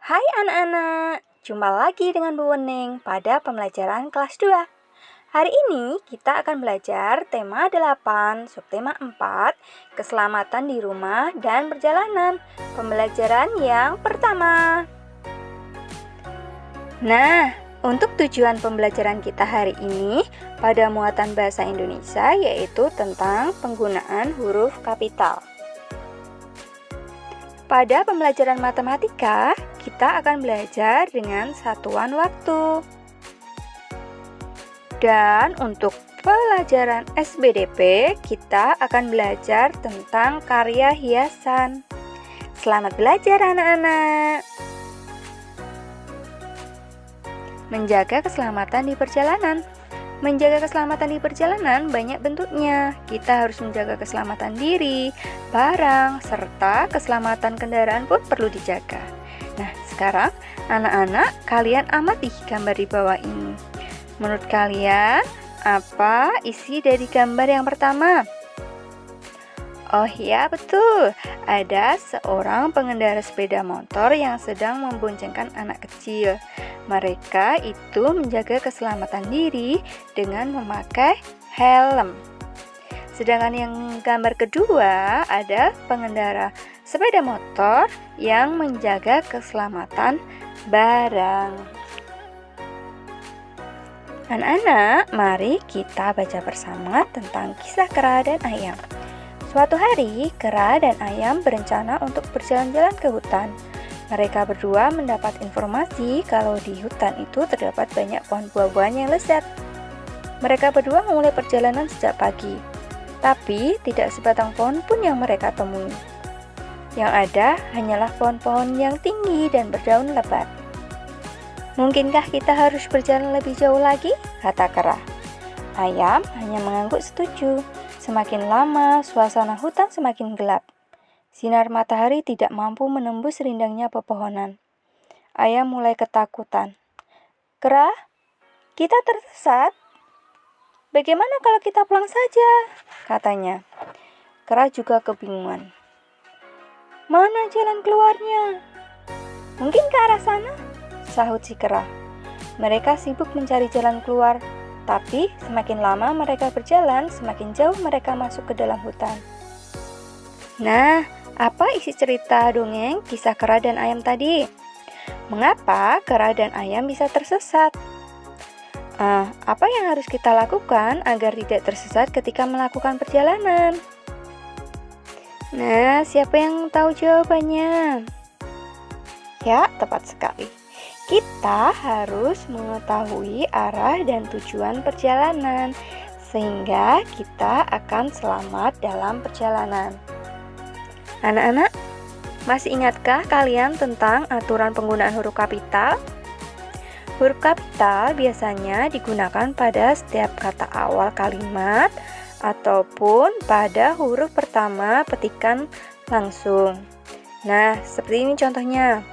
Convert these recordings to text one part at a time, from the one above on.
Hai anak-anak, jumpa lagi dengan Bu Wening pada pembelajaran kelas 2. Hari ini kita akan belajar tema 8, subtema 4, keselamatan di rumah dan perjalanan. Pembelajaran yang pertama. Nah, untuk tujuan pembelajaran kita hari ini pada muatan bahasa Indonesia yaitu tentang penggunaan huruf kapital. Pada pembelajaran matematika, kita akan belajar dengan satuan waktu. Dan untuk pelajaran SBDP, kita akan belajar tentang karya hiasan. Selamat belajar anak-anak. Menjaga keselamatan di perjalanan. Menjaga keselamatan di perjalanan banyak bentuknya. Kita harus menjaga keselamatan diri, barang, serta keselamatan kendaraan pun perlu dijaga. Nah, sekarang anak-anak kalian amati gambar di bawah ini. Menurut kalian, apa isi dari gambar yang pertama? Oh ya, betul. Ada seorang pengendara sepeda motor yang sedang memboncengkan anak kecil. Mereka itu menjaga keselamatan diri dengan memakai helm. Sedangkan yang gambar kedua ada pengendara sepeda motor yang menjaga keselamatan barang. Anak-anak, mari kita baca bersama tentang kisah kera dan ayam. Suatu hari, kera dan ayam berencana untuk berjalan-jalan ke hutan. Mereka berdua mendapat informasi kalau di hutan itu terdapat banyak pohon buah-buahan yang lezat. Mereka berdua memulai perjalanan sejak pagi, tapi tidak sebatang pohon pun yang mereka temui. Yang ada hanyalah pohon-pohon yang tinggi dan berdaun lebat. Mungkinkah kita harus berjalan lebih jauh lagi? Kata kera. Ayam hanya mengangguk setuju. Semakin lama, suasana hutan semakin gelap. Sinar matahari tidak mampu menembus rindangnya pepohonan. Ayam mulai ketakutan. Kera, kita tersesat. Bagaimana kalau kita pulang saja? Katanya. Kera juga kebingungan. Mana jalan keluarnya? Mungkin ke arah sana? Sahut si kera. Mereka sibuk mencari jalan keluar. Tapi semakin lama mereka berjalan, semakin jauh mereka masuk ke dalam hutan. Nah, apa isi cerita dongeng kisah kera dan ayam tadi? Mengapa kera dan ayam bisa tersesat? Apa yang harus kita lakukan agar tidak tersesat ketika melakukan perjalanan? Nah, siapa yang tahu jawabannya? Ya, tepat sekali. Kita harus mengetahui arah dan tujuan perjalanan, sehingga kita akan selamat dalam perjalanan. Anak-anak, masih ingatkah kalian tentang aturan penggunaan huruf kapital? Huruf kapital biasanya digunakan pada setiap kata awal kalimat ataupun pada huruf pertama petikan langsung. Nah, seperti ini contohnya.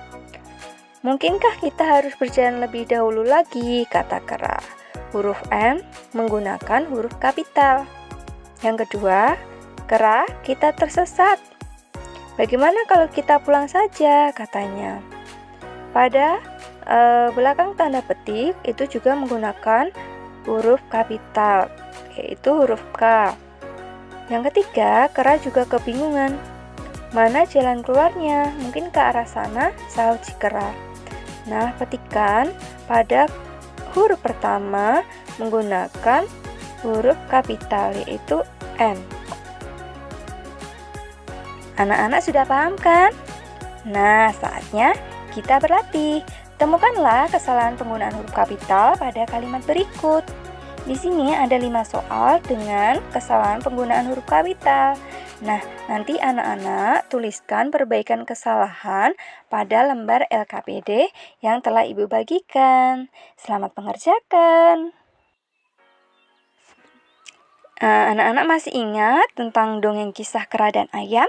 Mungkinkah kita harus berjalan lebih dahulu lagi, kata kera. Huruf N menggunakan huruf kapital. Yang kedua, kera, kita tersesat. Bagaimana kalau kita pulang saja, katanya. Pada belakang tanda petik itu juga menggunakan huruf kapital, yaitu huruf K. Yang ketiga, kera juga kebingungan. Mana jalan keluarnya? Mungkin ke arah sana, sahut si kera. Nah, petikan pada huruf pertama menggunakan huruf kapital, yaitu N. Anak-anak sudah paham kan? Nah, saatnya kita berlatih. Temukanlah kesalahan penggunaan huruf kapital pada kalimat berikut. Di sini ada 5 soal dengan kesalahan penggunaan huruf kapital. Nah, nanti anak-anak tuliskan perbaikan kesalahan pada lembar LKPD yang telah Ibu bagikan. Selamat mengerjakan. Anak-anak masih ingat tentang dongeng kisah kera dan ayam?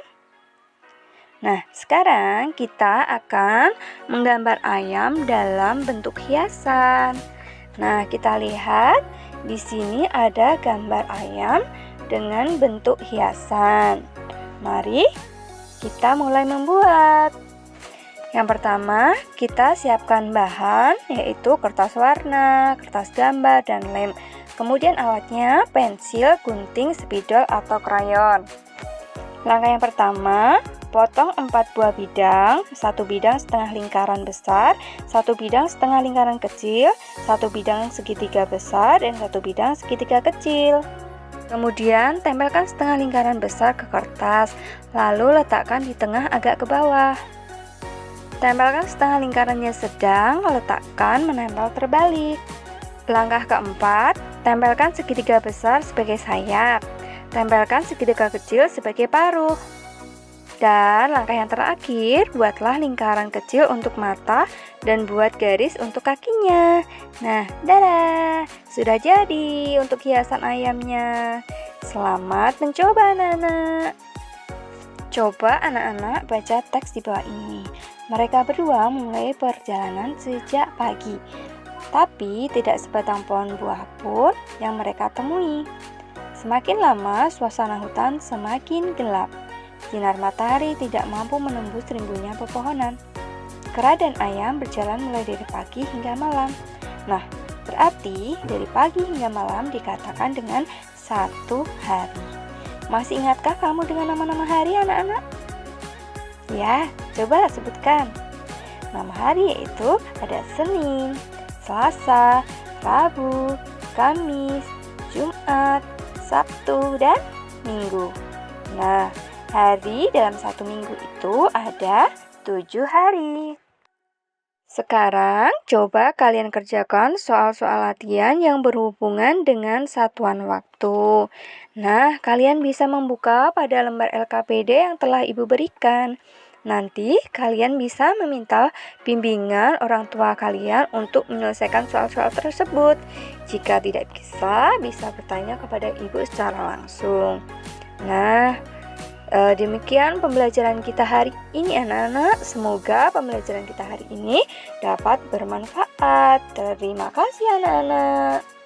Nah, sekarang kita akan menggambar ayam dalam bentuk hiasan. Nah, kita lihat di sini ada gambar ayam dengan bentuk hiasan. Mari kita mulai membuat. Yang pertama, kita siapkan bahan, yaitu kertas warna, kertas gambar, dan lem. Kemudian alatnya, pensil, gunting, spidol, atau krayon. Langkah yang pertama, potong 4 buah bidang, 1 bidang setengah lingkaran besar, 1 bidang setengah lingkaran kecil, 1 bidang segitiga besar, dan 1 bidang segitiga kecil. Kemudian tempelkan setengah lingkaran besar ke kertas, lalu letakkan di tengah agak ke bawah. Tempelkan setengah lingkarannya sedang, letakkan menempel terbalik. Langkah keempat, tempelkan segitiga besar sebagai sayap. Tempelkan segitiga kecil sebagai paruh. Dan langkah yang terakhir, buatlah lingkaran kecil untuk mata dan buat garis untuk kakinya. Nah, dadah! Sudah jadi untuk hiasan ayamnya. Selamat mencoba anak-anak. Coba anak-anak baca teks di bawah ini. Mereka berdua mulai perjalanan sejak pagi, tapi tidak sebatang pohon buah pun yang mereka temui. Semakin lama, suasana hutan semakin gelap. Sinar matahari tidak mampu menembus rimbunya pepohonan. Kera dan ayam berjalan mulai dari pagi hingga malam. Nah, berarti dari pagi hingga malam dikatakan dengan 1 hari. Masih ingatkah kamu dengan nama-nama hari anak-anak? Ya, coba sebutkan. Nama hari yaitu ada Senin, Selasa, Rabu, Kamis, Jumat, Sabtu, dan Minggu. Nah, hari dalam 1 minggu itu ada 7 hari. Sekarang, coba kalian kerjakan soal-soal latihan yang berhubungan dengan satuan waktu. Nah, kalian bisa membuka pada lembar LKPD yang telah Ibu berikan. Nanti, kalian bisa meminta bimbingan orang tua kalian untuk menyelesaikan soal-soal tersebut. Jika tidak bisa bertanya kepada Ibu secara langsung. Nah, demikian pembelajaran kita hari ini anak-anak. Semoga pembelajaran kita hari ini dapat bermanfaat. Terima kasih anak-anak.